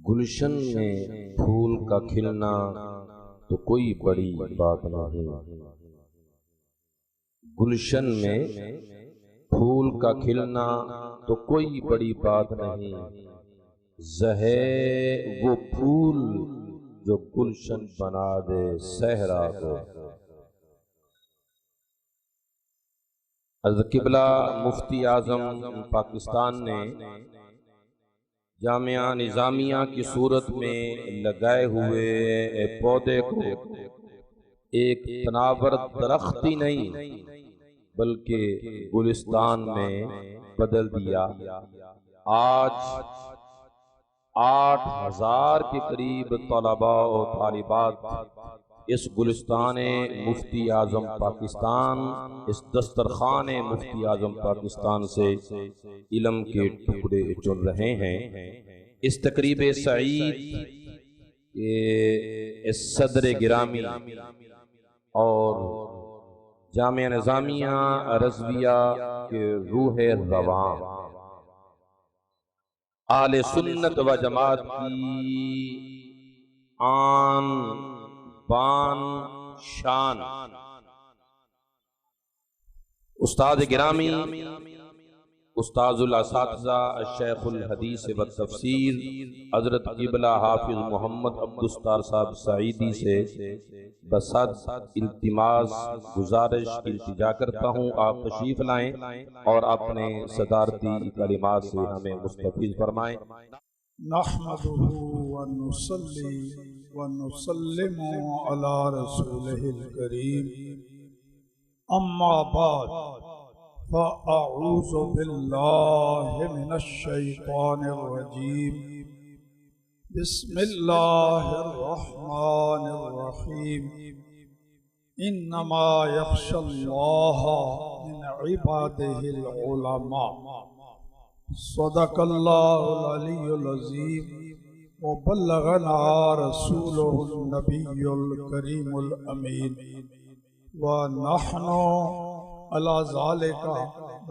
گلشن میں پھول کا کھلنا تو کوئی بڑی بات نہیں، گلشن میں پھول کا کھلنا تو کوئی بڑی بات نہیں، زہے وہ پھول جو گلشن بنا دے صحرا کو۔ حضرت قبلہ مفتی اعظم پاکستان نے جامعہ نظامیہ کی صورت میں لگائے ہوئے پودے کو ایک تناور درخت ہی نہیں بلکہ گلستان میں بدل دیا۔ آج 8000 کے قریب طلباء و طالبات اس گلستان مفتی اعظم پاکستان، اس دسترخوان مفتی اعظم پاکستان سے علم کے ٹکڑے چن رہے ہیں۔ اس تقریب سعید اس صدر گرامی اور جامعہ نظامیہ رضویہ کے روح رواں اہل سنت و جماعت کی آن بان شان استاد گرامی، استاذ الاساتذہ الشیخ الحدیث و تفسیر حضرت قبلہ حافظ محمد عبدالستار صاحب سعیدی سے بصد التماس گزارش التجا کرتا ہوں آپ تشریف لائیں اور اپنے صدارتی کلمات سے ہمیں مستفیض فرمائیں۔ نحمده ونصلي ونسلم على رسوله الكريم، اما بعد فاعوذ بالله من الشيطان الرجيم، بسم الله الرحمن الرحيم، انما يخشى الله من عباده العلماء، صدق اللہ العلی العظیم وبلغنا رسوله النبی الکریم الامین، ونحن على ذلك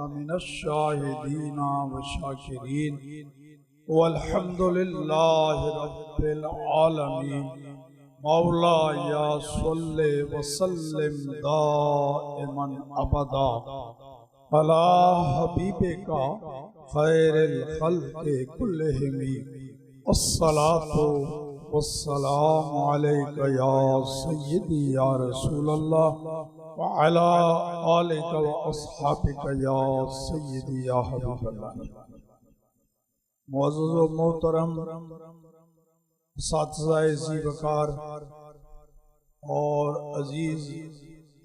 من الشاہدین والشاکرین، والحمد للہ رب العالمین۔ مولایا صلی وسلم دائما ابدا علی حبیبک خیر الخلق کلہم، الصلاة والسلام علیک یا سیدی یا رسول اللہ، وعلی آلک و اصحابک یا سیدی یا حبیب اللہ۔ معزز و محترم اساتذہ ذی وقار اور عزیز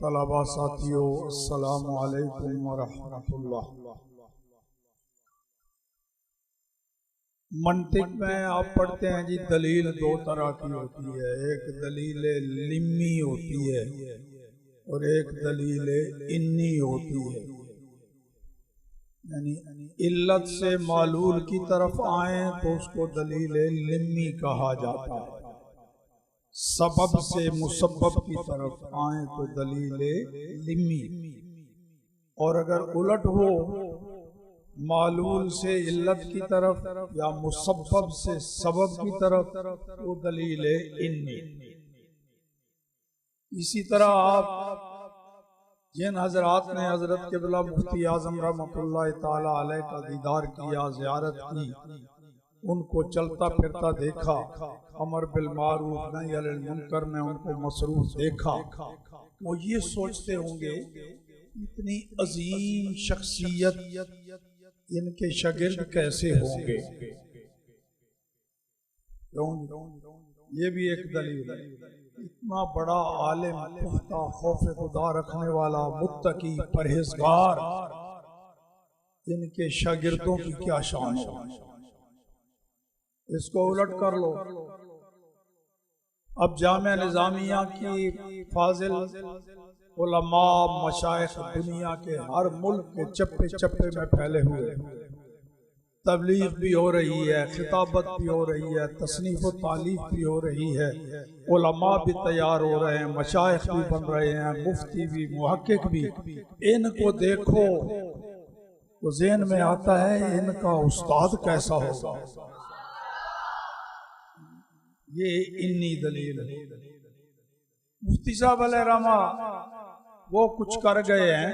طلباء ساتھیو، السلام علیکم ورحمۃ اللہ۔ منطق میں آپ پڑھتے ہیں جی دلیل دو طرح کی ہوتی ہے، ایک دلیل لمی ہوتی ہے اور ایک دلیل انی ہوتی ہے، یعنی علت سے معلول کی طرف آئیں تو اس کو دلیل لمی کہا جاتا ہے، سبب سے مسبب کی طرف آئیں تو دلیل لمی، اور اگر الٹ ہو معلول سے علت کی طرف یا مسبب سے سبب کی طرف وہ دلیل انی۔ اسی طرح آپ جن حضرات نے حضرت قبلہ مفتی اعظم رحمۃ اللہ تعالی علیہ کا دیدار کیا، زیارت کی، ان کو چلتا پھرتا دیکھا، امر بالمعروف نہی عن المنکر میں ان کو مصروف دیکھا، وہ یہ سوچتے ہوں گے اتنی عظیم شخصیت ان کے شاگرد کیسے ہوں گے، یہ بھی ایک دلیل ہے۔ اتنا بڑا عالم، پختہ خوف خدا رکھنے والا، متقی، پرہیزگار، ان کے شاگردوں کی کیا شان ہو۔ اس کو الٹ کر لو، اب جامعہ نظامیہ کی فاضل علماء مشائخ دنیا کے ہر ملک کے چپے چپے میں پھیلے ہوئے، تبلیغ بھی ہو رہی ہے، خطابت بھی ہو رہی ہے، تصنیف و تالیف بھی ہو رہی ہے، علماء بھی تیار ہو رہے ہیں، مشائخ بھی بن رہے ہیں، مفتی بھی، محقق بھی۔ ان کو دیکھو تو ذہن میں آتا ہے ان کا استاد کیسا ہوگا۔ یہ انی دلیل ہے۔ مفتی صاحب علیہ رحمہ وہ کچھ کر گئے ہیں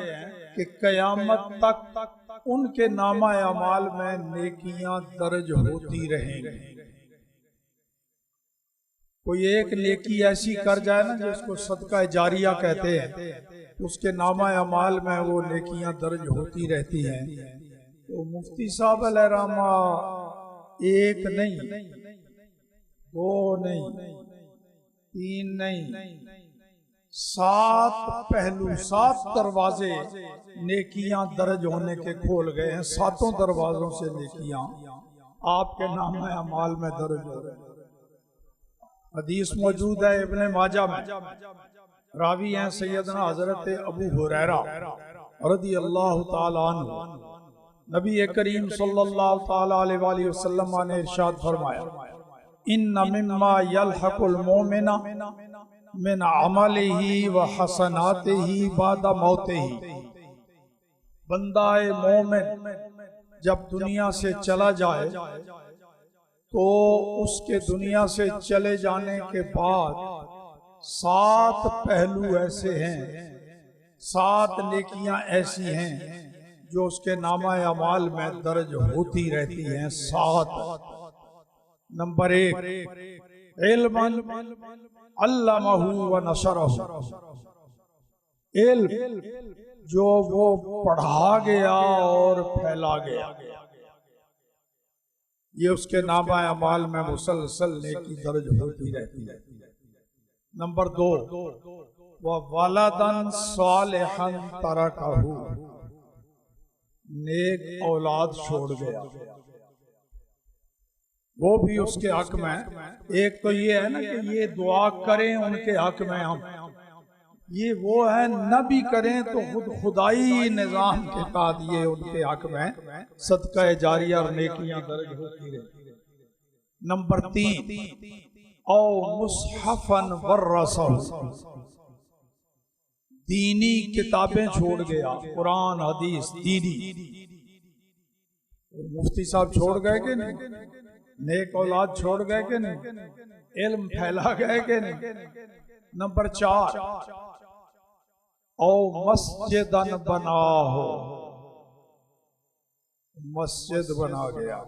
کہ قیامت تک ان کے نامہ اعمال میں نیکیاں درج ہوتی رہیں گی۔ کوئی ایک نیکی ایسی کر جائے نا جس کو صدقہ جاریہ کہتے ہیں، اس کے نامہ اعمال میں وہ نیکیاں درج ہوتی رہتی ہیں۔ تو مفتی صاحب علیہ رحمہ ایک نہیں، دو نہیں، تین نہیں، 7 پہلو، 7 دروازے نیکیاں درج ہونے کے کھول گئے ہیں۔ 7 دروازوں سے نیکیاں آپ کے نامہ اعمال میں درج ہو رہے ہیں۔ حدیث موجود ہے ابن ماجہ میں، راوی ہیں سیدنا حضرت ابو ہریرہ رضی اللہ تعالی عنہ۔ نبی کریم صلی اللہ تعالی علیہ وآلہ وسلم نے ارشاد فرمایا، ان مما یلحق المومن من عملہ و حسناتہ بعد موتہ، بندہ مومن جب دنیا سے چلا جائے تو اس کے دنیا سے چلے جانے کے بعد 7 پہلو ایسے ہیں، 7 نیکیاں ایسی ہیں جو اس کے نامہ اعمال میں درج ہوتی رہتی ہیں۔ 7۔ نمبر 1، علم علمہ و نشرہ، علم جو وہ پڑھا گیا اور پھیلا گیا، یہ اس کے نامہ اعمال میں مسلسل نیکی درج ہوتی رہتی ہے۔ نمبر 2، وَوَلَدًا صَالِحًا تَرَكَهُ، نیک اولاد چھوڑ گیا، وہ بھی اس کے حق میں۔ ایک تو یہ ہے نا کہ یہ دعا کریں ان کے حق میں ہم، یہ وہ ہے نہ بھی کریں تو خود خدائی نظام کے تحت یہ ان کے حق میں صدقہ جاریہ اور نیکیاں درج ہوتی رہتی۔ نمبر 3، او مصحفا ورثہ، دینی کتابیں چھوڑ گیا، قرآن حدیث دینی۔ مفتی صاحب چھوڑ گئے کہ نہیں؟ نیک اولاد چھوڑ گئے کہ نہیں؟ علم پھیلا گئے کہ نہیں؟ نمبر 4، او مسجدن بنا ہو، مسجد بنا گیا۔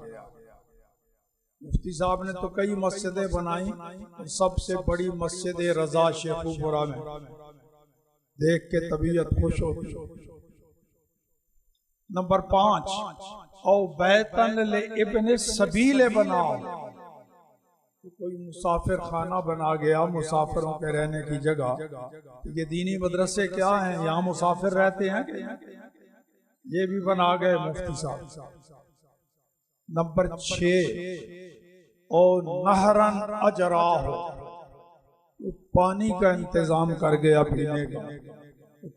مفتی صاحب نے تو کئی مسجدیں بنائیں، سب سے بڑی مسجد رضا شیخو پورہ میں، دیکھ کے طبیعت خوش ہوتی۔ نمبر 5، او بیتن لابن السبیل بناؤ، کوئی مسافر خانہ بنا گیا مسافروں کے رہنے کی جگہ۔ یہ دینی مدرسے کیا ہیں، یہاں مسافر رہتے ہیں کہ یہ بھی بنا گئے مفتی صاحب۔ نمبر 6، او نہرن اجراہ، پانی کا انتظام کر گیا پینے کا،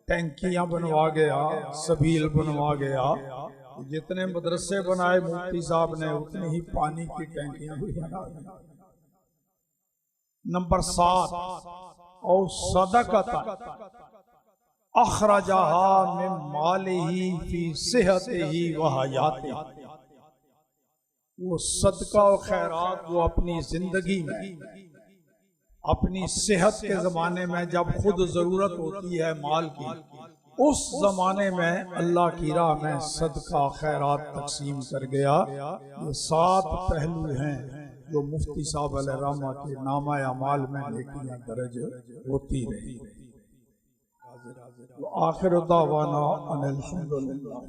ٹینکیاں بنوا گیا، سبیل بنوا گیا۔ جتنے مدرسے بنائے مفتی صاحب نے اتنی ہی پانی کی ٹینکیاں بھی بنا گیا۔ نمبر 7، او صدقۃ اخرجہا من مالہ فی صحتہ و حیاتہ، وہ صدقہ و خیرات وہ اپنی زندگی میں، اپنی صحت کے زمانے میں جب خود ضرورت ہوتی ہے مال کی، اس زمانے میں اللہ کی راہ میں صدقہ خیرات تقسیم کر گیا۔ یہ 7 پہلو ہیں جو مفتی صاحب علیہ رحمہ کے نامہ اعمال میں نیکیاں درج ہوتی رہی۔ وآخر دعوانا ان الحمدللہ۔